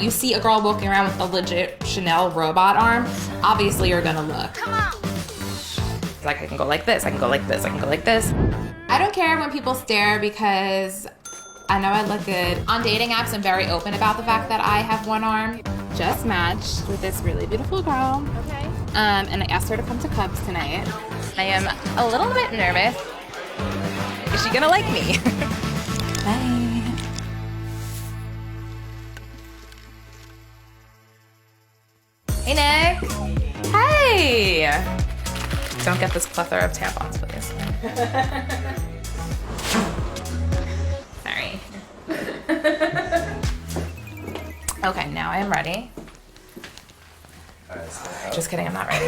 You see a girl walking around with a legit Chanel robot arm, obviously you're gonna look. Come on. Like, I can go like this, I can go like this, I can go like this. I don't care when people stare because I know I look good. On dating apps, I'm very open about the fact that I have one arm. Just matched with this really beautiful girl. Okay. And I asked her to come to Cubs tonight. I am a little bit nervous. Is she gonna like me? Bye. Hey, Nick. Hey. Don't get this plethora of tampons, please. Sorry. Okay, now I am ready. Just kidding, I'm not ready.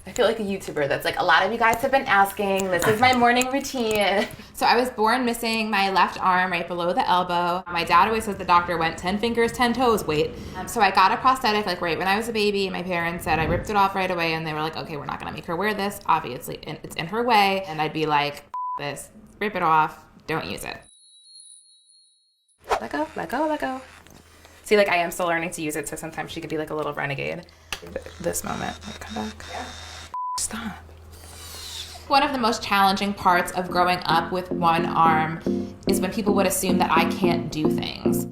I feel like a YouTuber that's like, a lot of you guys have been asking, this is my morning routine. So I was born missing my left arm right below the elbow. My dad always says the doctor went 10 fingers, 10 toes, wait. So I got a prosthetic like right when I was a baby. My parents said I ripped it off right away and they were like, okay, we're not gonna make her wear this. Obviously, it's in her way. And I'd be like, this, rip it off, don't use it. Let go, let go, let go. See, like I am still learning to use it, so sometimes she could be like a little renegade. This moment, like, come back. Yeah. Stop. One of the most challenging parts of growing up with one arm is when people would assume that I can't do things.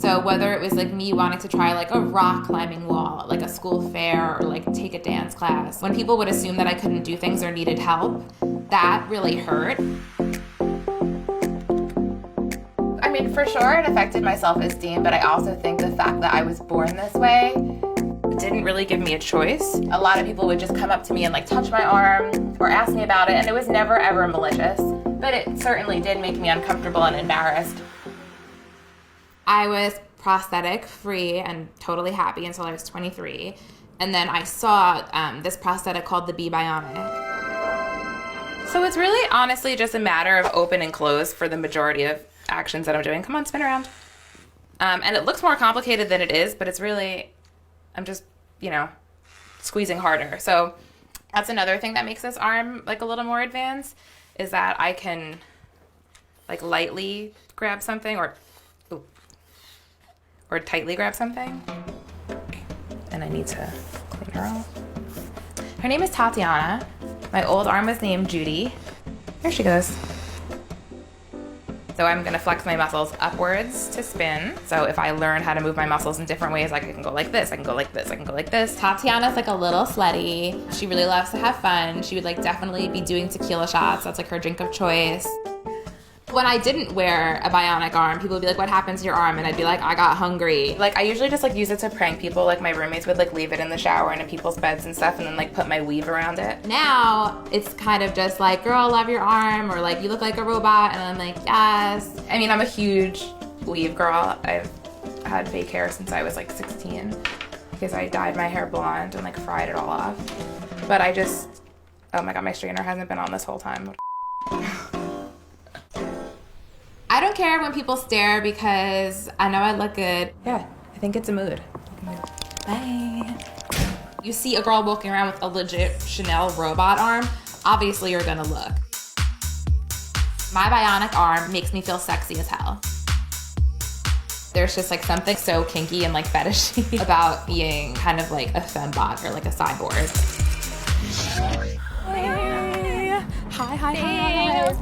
So whether it was like me wanting to try like a rock climbing wall at like a school fair or like take a dance class, when people would assume that I couldn't do things or needed help, that really hurt. I mean, for sure it affected my self-esteem, but I also think the fact that I was born this way didn't really give me a choice. A lot of people would just come up to me and like touch my arm or ask me about it, and it was never ever malicious, but it certainly did make me uncomfortable and embarrassed. I was prosthetic free and totally happy until I was 23, and then I saw this prosthetic called the Bionic. So it's really honestly just a matter of open and close for the majority of actions that I'm doing. Come on, spin around. And it looks more complicated than it is, but it's really, I'm just, you know, squeezing harder. So that's another thing that makes this arm like a little more advanced, is that I can like lightly grab something or tightly grab something. And I need to clean her off. Her name is Tatiana. My old arm was named Judy. Here she goes. So I'm gonna flex my muscles upwards to spin. So if I learn how to move my muscles in different ways, like I can go like this, I can go like this, I can go like this. Tatiana's like a little slutty. She really loves to have fun. She would like definitely be doing tequila shots. That's like her drink of choice. When I didn't wear a bionic arm, people would be like, what happened to your arm? And I'd be like, I got hungry. Like I usually just like use it to prank people. Like my roommates would like leave it in the shower and in people's beds and stuff and then like put my weave around it. Now it's kind of just like, girl, love your arm, or like, you look like a robot. And I'm like, yes. I mean, I'm a huge weave girl. I've had fake hair since I was like 16 because I dyed my hair blonde and like fried it all off. But I just, oh my God, my straightener hasn't been on this whole time. I don't care when people stare because I know I look good. Yeah, I think it's a mood. Bye. You see a girl walking around with a legit Chanel robot arm, obviously you're gonna look. My bionic arm makes me feel sexy as hell. There's just like something so kinky and like fetishy about being kind of like a fembot or like a cyborg. Hey. Hi.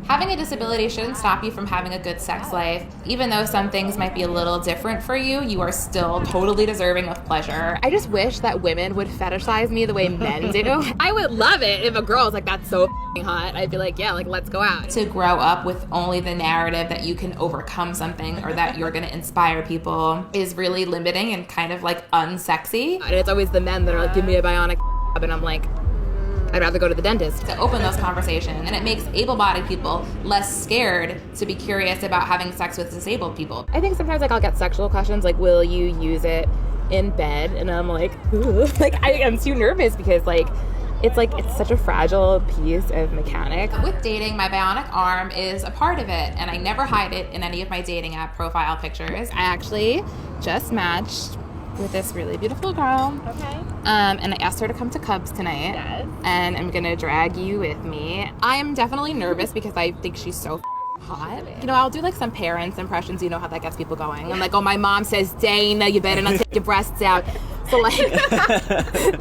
Having a disability shouldn't stop you from having a good sex life. Even though some things might be a little different for you, you are still totally deserving of pleasure. I just wish that women would fetishize me the way men do. I would love it if a girl was like, that's so hot. I'd be like, yeah, like let's go out. To grow up with only the narrative that you can overcome something or that you're gonna inspire people is really limiting and kind of like unsexy. And it's always the men that are like, give me a bionic, and I'm like, I'd rather go to the dentist. To open those conversations, and it makes able-bodied people less scared to be curious about having sex with disabled people. I think sometimes like I'll get sexual questions like, will you use it in bed? And I'm like, ooh. Like I am too nervous because it's such a fragile piece of mechanic. With dating, my bionic arm is a part of it, and I never hide it in any of my dating app profile pictures. I actually just matched with this really beautiful girl. Okay. And I asked her to come to Cubs tonight. Yes. And I'm gonna drag you with me. I am definitely nervous because I think she's so hot. You know, I'll do like some parents impressions. You know how that gets people going. I'm like, oh, my mom says, Dana, you better not take your breasts out. So like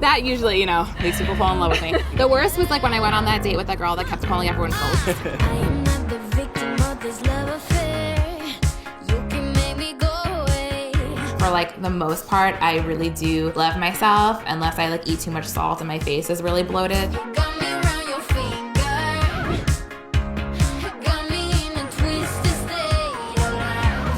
that usually, you know, makes people fall in love with me. The worst was like when I went on that date with that girl that kept calling everyone ghosts. I am not the victim of this love affair. You can make me go away. For like the most part, I really do love myself unless I like eat too much salt and my face is really bloated. Got me around your finger. Got me in a twisted state of life.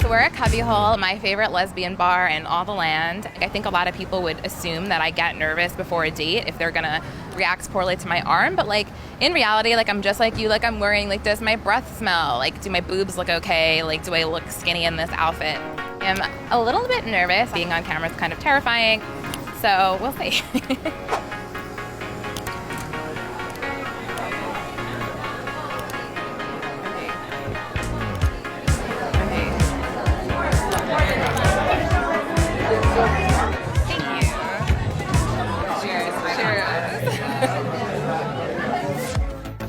So we're at Cubbyhole, my favorite lesbian bar in all the land. I think a lot of people would assume that I get nervous before a date if they're gonna react poorly to my arm, but like in reality, like I'm just like you, like I'm worrying, like does my breath smell? Like do my boobs look okay? Like do I look skinny in this outfit? I'm a little bit nervous. Being on camera is kind of terrifying, so we'll see.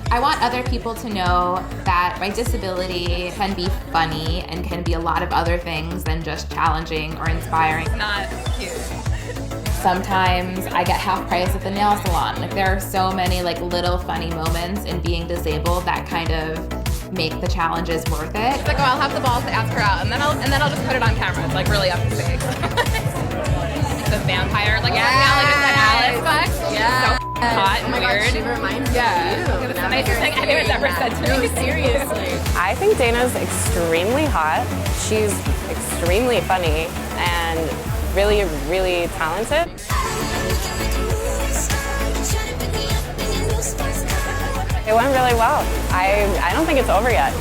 I want other people to know that my disability can be funny and can be a lot of other things than just challenging or inspiring. Not cute. Sometimes I get half price at the nail salon. Like there are so many like little funny moments in being disabled that kind of make the challenges worth it. It's like, oh, I'll have the balls to ask her out, and then I'll just put it on camera. It's like really up to stakes. The vampire, like like Alice box. Yeah. So hot and oh my weird. God, she reminds me of you. It's the nicest thing anyone's ever said to me. No, seriously. I think Dana's extremely hot. She's extremely funny and really, really talented. It went really well. I don't think it's over yet. Do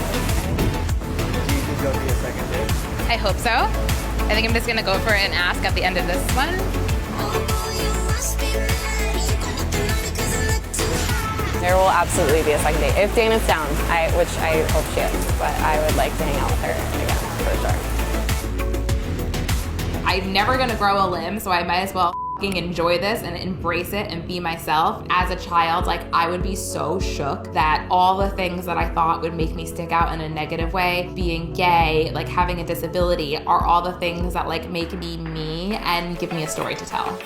you think there'll be a second date? I hope so. I think I'm just gonna go for an ask at the end of this one. There will absolutely be a second date. If Dana's down, which I hope she is, but I would like to hang out with her again, for sure. I'm never gonna grow a limb, so I might as well f***ing enjoy this and embrace it and be myself. As a child, like I would be so shook that all the things that I thought would make me stick out in a negative way, being gay, like having a disability, are all the things that like make me me and give me a story to tell.